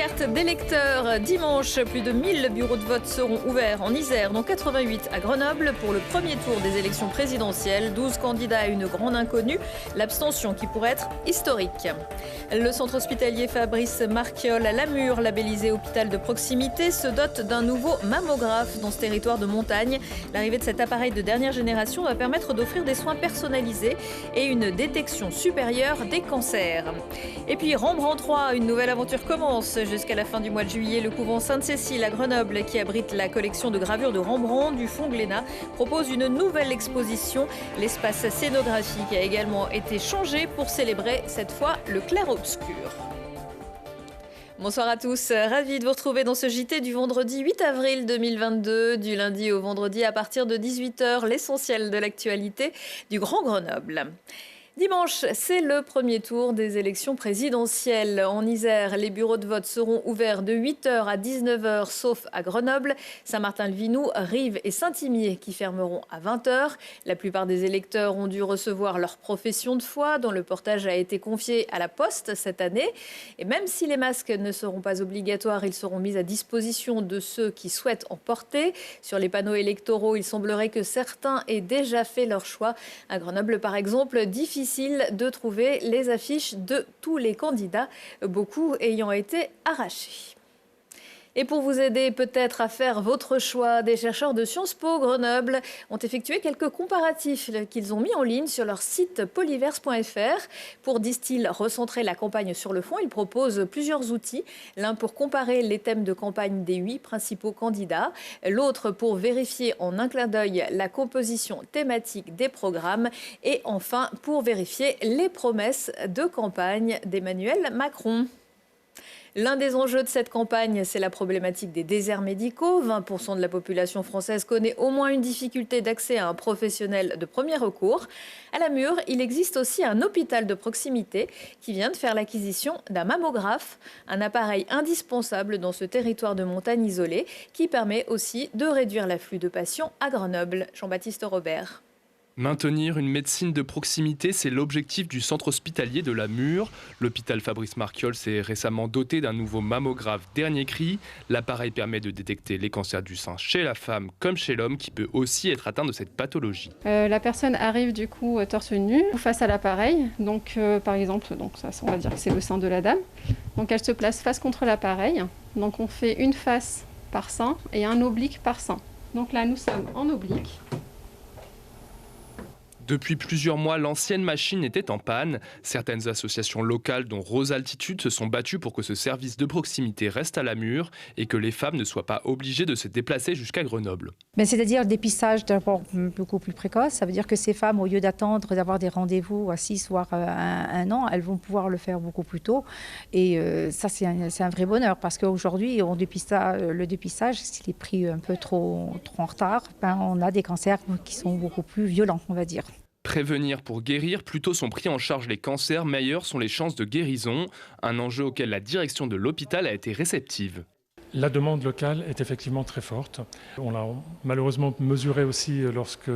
carte d'électeur. Dimanche, plus de 1000 bureaux de vote seront ouverts en Isère, dont 88 à Grenoble pour le premier tour des élections présidentielles. 12 candidats à une grande inconnue, l'abstention qui pourrait être historique. Le centre hospitalier Fabrice Marquiol à Lamure, labellisé hôpital de proximité, se dote d'un nouveau mammographe dans ce territoire de montagne. L'arrivée de cet appareil de dernière génération va permettre d'offrir des soins personnalisés et une détection supérieure des cancers. Et puis Rembrandt 3, une nouvelle aventure commence jusqu'à la fin du mois de juillet. Le couvent Sainte-Cécile à Grenoble, qui abrite la collection de gravures de Rembrandt du Fonds Glénat, propose une nouvelle exposition. L'espace scénographique a également été changé pour célébrer cette fois le clair-obscur. Bonsoir à tous, ravi de vous retrouver dans ce JT du vendredi 8 avril 2022, du lundi au vendredi à partir de 18h, l'essentiel de l'actualité du Grand Grenoble. Dimanche, c'est le premier tour des élections présidentielles. En Isère, les bureaux de vote seront ouverts de 8h à 19h, sauf à Grenoble, Saint-Martin-le-Vinoux, Rives et Saint-Imier qui fermeront à 20h. La plupart des électeurs ont dû recevoir leur profession de foi, dont le portage a été confié à la Poste cette année. Et même si les masques ne seront pas obligatoires, ils seront mis à disposition de ceux qui souhaitent en porter. Sur les panneaux électoraux, il semblerait que certains aient déjà fait leur choix. À Grenoble, par exemple, difficile de trouver les affiches de tous les candidats, beaucoup ayant été arrachés. Et pour vous aider peut-être à faire votre choix, des chercheurs de Sciences Po Grenoble ont effectué quelques comparatifs qu'ils ont mis en ligne sur leur site polyverse.fr. Pour, disent-ils, recentrer la campagne sur le fond, ils proposent plusieurs outils. L'un pour comparer les thèmes de campagne des 8 principaux candidats, l'autre pour vérifier en un clin d'œil la composition thématique des programmes et enfin pour vérifier les promesses de campagne d'Emmanuel Macron. L'un des enjeux de cette campagne, c'est la problématique des déserts médicaux. 20% de la population française connaît au moins une difficulté d'accès à un professionnel de premier recours. À Lamure, il existe aussi un hôpital de proximité qui vient de faire l'acquisition d'un mammographe, un appareil indispensable dans ce territoire de montagne isolé qui permet aussi de réduire l'afflux de patients à Grenoble. Jean-Baptiste Robert. Maintenir une médecine de proximité, c'est l'objectif du centre hospitalier de Lamure. L'hôpital Fabrice Marquiol s'est récemment doté d'un nouveau mammographe dernier cri. L'appareil permet de détecter les cancers du sein chez la femme comme chez l'homme qui peut aussi être atteint de cette pathologie. La personne arrive du coup torse nu face à l'appareil. Donc par exemple, ça, on va dire que c'est le sein de la dame. Donc elle se place face contre l'appareil. Donc on fait une face par sein et un oblique par sein. Donc là nous sommes en oblique. Depuis plusieurs mois, l'ancienne machine était en panne. Certaines associations locales, dont Rose Altitude, se sont battues pour que ce service de proximité reste à Lamure et que les femmes ne soient pas obligées de se déplacer jusqu'à Grenoble. C'est-à-dire le dépistage d'abord beaucoup plus précoce. Ça veut dire que ces femmes, au lieu d'attendre d'avoir des rendez-vous à 6 voire un an, elles vont pouvoir le faire beaucoup plus tôt. Et ça, c'est un vrai bonheur parce qu'aujourd'hui, le dépistage, s'il est pris un peu trop en retard, on a des cancers qui sont beaucoup plus violents, on va dire. Prévenir pour guérir, plus tôt sont pris en charge les cancers, meilleures sont les chances de guérison. Un enjeu auquel la direction de l'hôpital a été réceptive. La demande locale est effectivement très forte. On l'a malheureusement mesuré aussi lorsque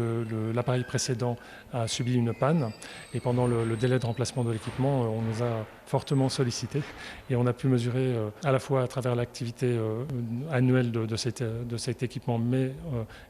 l'appareil précédent a subi une panne. Et pendant le délai de remplacement de l'équipement, on nous a fortement sollicité. Et on a pu mesurer à la fois à travers l'activité annuelle de cet équipement, mais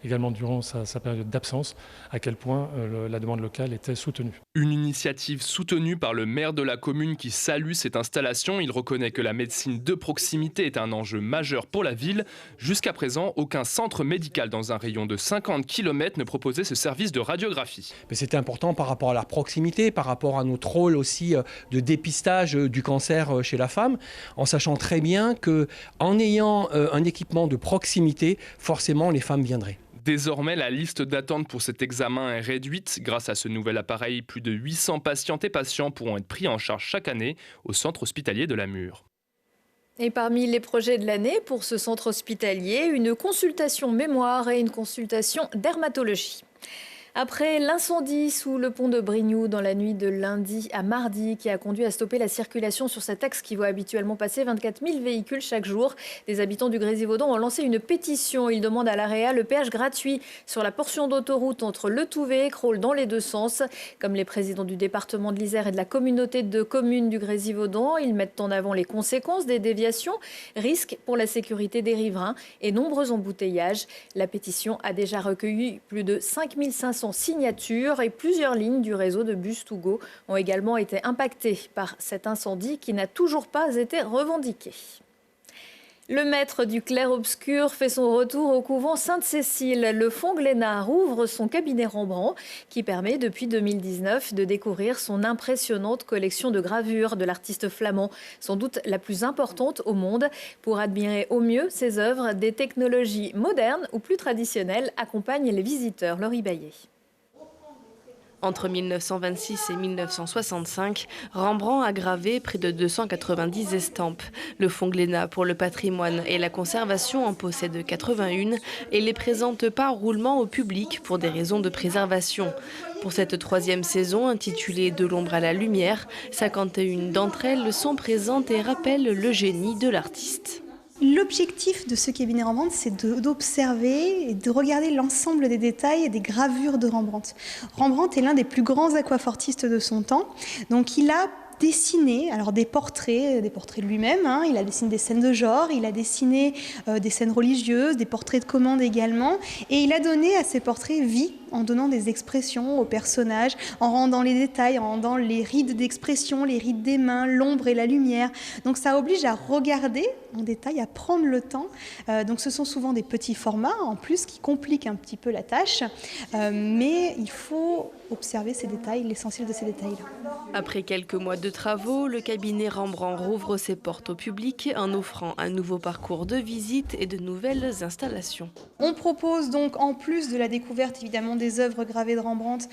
également durant sa période d'absence, à quel point la demande locale était soutenue. Une initiative soutenue par le maire de la commune qui salue cette installation. Il reconnaît que la médecine de proximité est un enjeu majeur pour la ville. Jusqu'à présent, aucun centre médical dans un rayon de 50 km ne proposait ce service de radiographie. Mais c'était important par rapport à la proximité, par rapport à notre rôle aussi de dépistage du cancer chez la femme, en sachant très bien qu'en ayant un équipement de proximité, forcément les femmes viendraient. Désormais, la liste d'attente pour cet examen est réduite. Grâce à ce nouvel appareil, plus de 800 patientes et patients pourront être pris en charge chaque année au centre hospitalier de Lamure. Et parmi les projets de l'année pour ce centre hospitalier, une consultation mémoire et une consultation dermatologie. Après l'incendie sous le pont de Brignoud dans la nuit de lundi à mardi qui a conduit à stopper la circulation sur cet axe qui voit habituellement passer 24 000 véhicules chaque jour, des habitants du Grésivaudan ont lancé une pétition. Ils demandent à l'AREA le péage gratuit sur la portion d'autoroute entre Le Touvet et Crolles dans les deux sens. Comme les présidents du département de l'Isère et de la communauté de communes du Grésivaudan, ils mettent en avant les conséquences des déviations, risques pour la sécurité des riverains et nombreux embouteillages. La pétition a déjà recueilli plus de 5 500 signatures et plusieurs lignes du réseau de bus Tougo ont également été impactées par cet incendie qui n'a toujours pas été revendiqué. Le maître du clair-obscur fait son retour au couvent Sainte-Cécile. Le Fonds Glénard ouvre son cabinet Rembrandt qui permet depuis 2019 de découvrir son impressionnante collection de gravures de l'artiste flamand, sans doute la plus importante au monde. Pour admirer au mieux ses œuvres, des technologies modernes ou plus traditionnelles accompagnent les visiteurs. Laurie Baillet. Entre 1926 et 1965, Rembrandt a gravé près de 290 estampes. Le Fonds Glénat pour le patrimoine et la conservation en possède 81 et les présente par roulement au public pour des raisons de préservation. Pour cette troisième saison intitulée De l'ombre à la lumière, 51 d'entre elles sont présentes et rappellent le génie de l'artiste. L'objectif de ce cabinet Rembrandt, c'est d'observer et de regarder l'ensemble des détails et des gravures de Rembrandt. Rembrandt est l'un des plus grands aquafortistes de son temps, donc il a dessiné alors des portraits de lui-même, il a dessiné des scènes de genre, il a dessiné des scènes religieuses, des portraits de commande également, et il a donné à ces portraits vie en donnant des expressions aux personnages, en rendant les détails, en rendant les rides d'expression, les rides des mains, l'ombre et la lumière. Donc ça oblige à regarder en détail, à prendre le temps. Donc ce sont souvent des petits formats en plus qui compliquent un petit peu la tâche, mais il faut observer ces détails, l'essentiel de ces détails-là. Après quelques mois de travaux, le cabinet Rembrandt rouvre ses portes au public en offrant un nouveau parcours de visite et de nouvelles installations. On propose donc, en plus de la découverte évidemment des œuvres gravées de Rembrandt,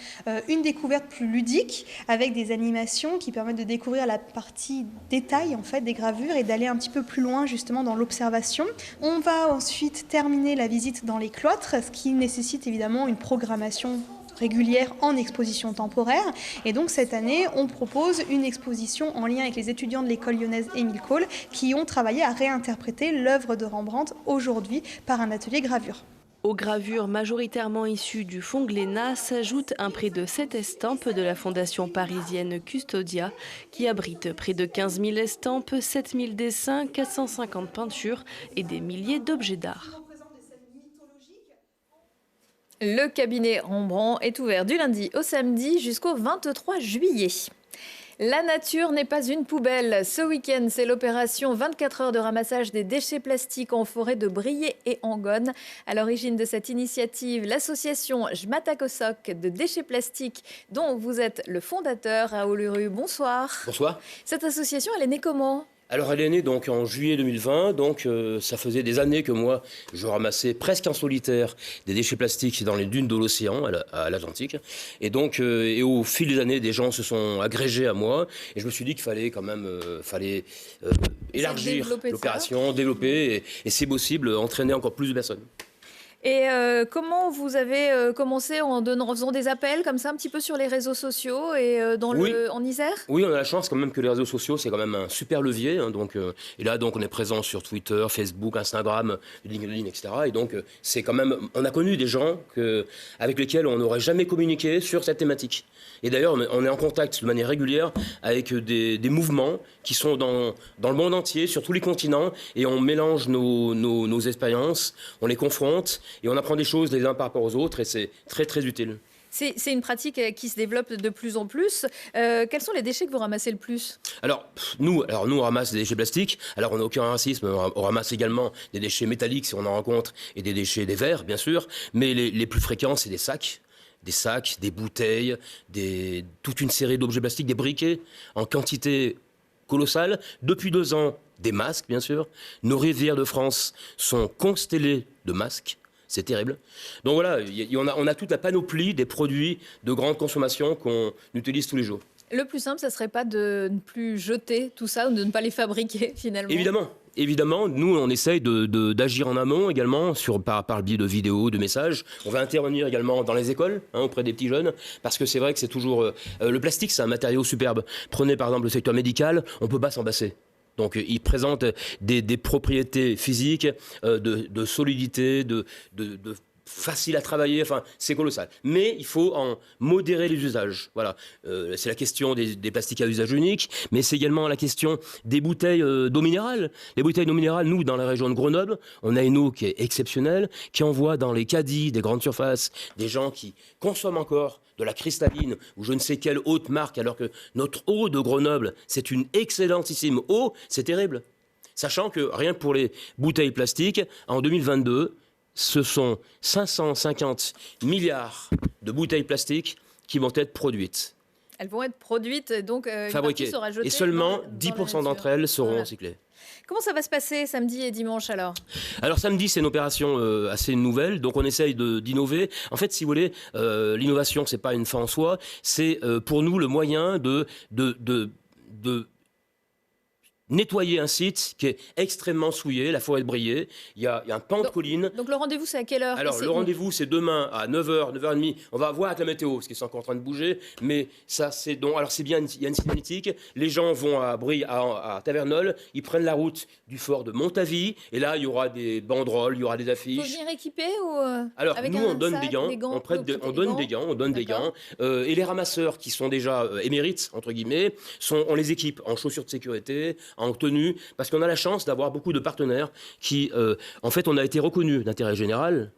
une découverte plus ludique avec des animations qui permettent de découvrir la partie détail en fait, des gravures et d'aller un petit peu plus loin justement dans l'observation. On va ensuite terminer la visite dans les cloîtres, ce qui nécessite évidemment une programmation régulière en exposition temporaire. Et donc cette année, on propose une exposition en lien avec les étudiants de l'école lyonnaise Émile Cole qui ont travaillé à réinterpréter l'œuvre de Rembrandt aujourd'hui par un atelier gravure. Aux gravures majoritairement issues du Fonds Glénat s'ajoute un prix de 7 estampes de la fondation parisienne Custodia qui abrite près de 15 000 estampes, 7 000 dessins, 450 peintures et des milliers d'objets d'art. Le cabinet Rembrandt est ouvert du lundi au samedi jusqu'au 23 juillet. La nature n'est pas une poubelle. Ce week-end, c'est l'opération 24 heures de ramassage des déchets plastiques en forêt de Briey et Angonne. À l'origine de cette initiative, l'association Jmatakosok de déchets plastiques, dont vous êtes le fondateur, Raoul Uru. Bonsoir. Bonsoir. Cette association, elle est née comment ? Alors elle est née donc en juillet 2020, donc ça faisait des années que moi je ramassais presque en solitaire des déchets plastiques dans les dunes de l'océan à l'Atlantique. Et donc et au fil des années, des gens se sont agrégés à moi et je me suis dit qu'il fallait quand même élargir l'opération, développer et si possible entraîner encore plus de personnes. Et comment vous avez commencé en faisant des appels comme ça un petit peu sur les réseaux sociaux et en Isère ? Oui, on a la chance quand même que les réseaux sociaux, c'est quand même un super levier. Et là, donc, on est présent sur Twitter, Facebook, Instagram, LinkedIn, etc. Et donc, c'est quand même, on a connu des gens avec lesquels on n'aurait jamais communiqué sur cette thématique. Et d'ailleurs, on est en contact de manière régulière avec des mouvements qui sont dans le monde entier, sur tous les continents, et on mélange nos expériences, on les confronte, et on apprend des choses les uns par rapport aux autres, et c'est très très utile. C'est une pratique qui se développe de plus en plus. Quels sont les déchets que vous ramassez le plus ? Alors nous, on ramasse des déchets plastiques. Alors, on n'a aucun racisme. On ramasse également des déchets métalliques si on en rencontre, et des déchets, des verres, bien sûr. Mais les plus fréquents, c'est des sacs, des bouteilles, toute une série d'objets plastiques, des briquets en quantité colossale. Depuis 2 ans, des masques, bien sûr. Nos rivières de France sont constellées de masques. C'est terrible. Donc voilà, on a toute la panoplie des produits de grande consommation qu'on utilise tous les jours. Le plus simple, ça serait pas de ne plus jeter tout ça ou de ne pas les fabriquer finalement? Évidemment, nous on essaye d'agir en amont également par le biais de vidéos, de messages. On va intervenir également dans les écoles, auprès des petits jeunes, parce que c'est vrai que c'est toujours... le plastique, c'est un matériau superbe. Prenez par exemple le secteur médical, on ne peut pas s'en passer. Donc il présente des propriétés physiques, de solidité, de facile à travailler, enfin c'est colossal. Mais il faut en modérer les usages. Voilà, c'est la question des plastiques à usage unique, mais c'est également la question des bouteilles d'eau minérale. Les bouteilles d'eau minérale, nous, dans la région de Grenoble, on a une eau qui est exceptionnelle, qui envoie dans les caddies des grandes surfaces des gens qui consomment encore de la cristalline ou je ne sais quelle haute marque, alors que notre eau de Grenoble, c'est une excellentissime eau, c'est terrible. Sachant que rien que pour les bouteilles plastiques, en 2022, ce sont 550 milliards de bouteilles plastiques qui vont être produites. Elles vont être produites, donc fabriquées. Une partie sera jetée. Et seulement 10% d'entre elles seront recyclées. Comment ça va se passer samedi et dimanche alors? Alors samedi, c'est une opération assez nouvelle, donc on essaye d'innover. En fait, si vous voulez, l'innovation, c'est pas une fin en soi, c'est pour nous le moyen de nettoyer un site qui est extrêmement souillé, la forêt de Briey. Il y a un pan de colline. Donc le rendez-vous, c'est à quelle heure? Alors le rendez-vous, c'est demain à 9h, 9h30. On va voir avec la météo, parce qu'ils sont encore en train de bouger. Mais ça, c'est donc... Alors c'est bien, il y a une cinématique. Les gens vont à Briey, à Tavernol. Ils prennent la route du fort de Montavie. Et là, il y aura des banderoles, il y aura des affiches. Il faut venir équipé ou alors avec nous, on donne sac, des gants. On donne des gants. Et les ramasseurs, qui sont déjà émérites, entre guillemets, on les équipe en chaussures de sécurité, en tenue, parce qu'on a la chance d'avoir beaucoup de partenaires qui, en fait, on a été reconnus d'intérêt général,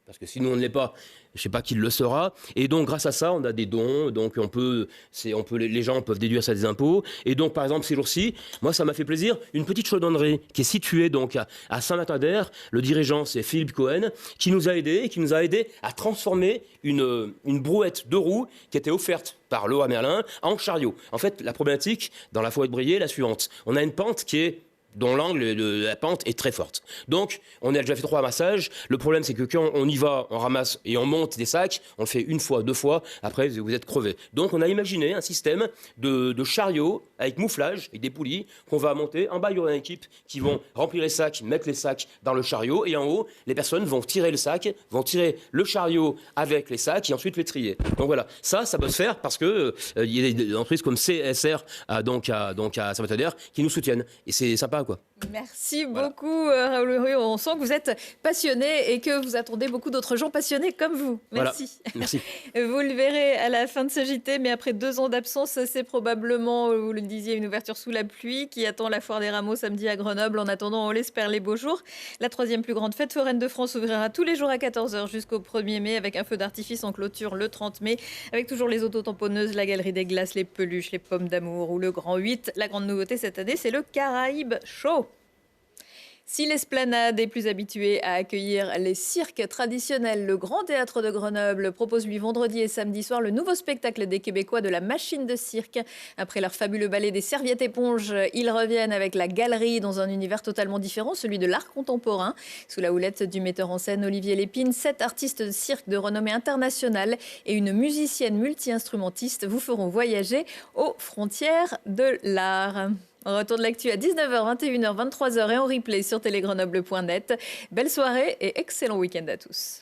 parce que sinon on ne l'est pas, je ne sais pas qui le sera, et donc grâce à ça, on a des dons, donc les gens peuvent déduire ça des impôts, et donc par exemple ces jours-ci, moi ça m'a fait plaisir, une petite chaudronnerie qui est située donc à Saint-Martin-d'Air, le dirigeant c'est Philippe Cohen, qui nous a aidés à transformer une brouette de roues qui était offerte par Leroy Merlin en chariot. En fait, la problématique dans la forêt de Briey est la suivante. On a une pente dont l'angle de la pente est très forte. Donc, on a déjà fait 3 ramassages. Le problème, c'est que quand on y va, on ramasse et on monte des sacs, on le fait 1 fois, 2 fois, après vous êtes crevé. Donc, on a imaginé un système de chariot avec mouflage et des poulies qu'on va monter. En bas, il y aura une équipe qui vont remplir les sacs, mettre les sacs dans le chariot, et en haut, les personnes vont tirer le sac, vont tirer le chariot avec les sacs et ensuite les trier. Donc voilà, ça peut se faire parce que il y a des entreprises comme CSR donc à Saint-Martin-d'Air qui nous soutiennent. Et c'est sympa, quoi. Merci beaucoup, Raoul Rue. On sent que vous êtes passionné et que vous attendez beaucoup d'autres gens passionnés comme vous. Merci. Voilà. Merci. Vous le verrez à la fin de ce JT, mais après 2 ans d'absence, c'est probablement, vous le disiez, une ouverture sous la pluie qui attend la Foire des Rameaux samedi à Grenoble. En attendant, on l'espère, les beaux jours. La 3e plus grande fête foraine de France ouvrira tous les jours à 14h jusqu'au 1er mai avec un feu d'artifice en clôture le 30 mai, avec toujours les autotamponneuses, la galerie des glaces, les peluches, les pommes d'amour ou le Grand 8. La grande nouveauté cette année, c'est le Caraïbe Show. Si l'Esplanade est plus habituée à accueillir les cirques traditionnels, le Grand Théâtre de Grenoble propose lui vendredi et samedi soir le nouveau spectacle des Québécois de la machine de cirque. Après leur fabuleux ballet des serviettes éponges, ils reviennent avec la galerie dans un univers totalement différent, celui de l'art contemporain. Sous la houlette du metteur en scène Olivier Lépine, 7 artistes de cirque de renommée internationale et une musicienne multi-instrumentiste vous feront voyager aux frontières de l'art. Retour de l'actu à 19h, 21h, 23h et en replay sur télégrenoble.net. Belle soirée et excellent week-end à tous.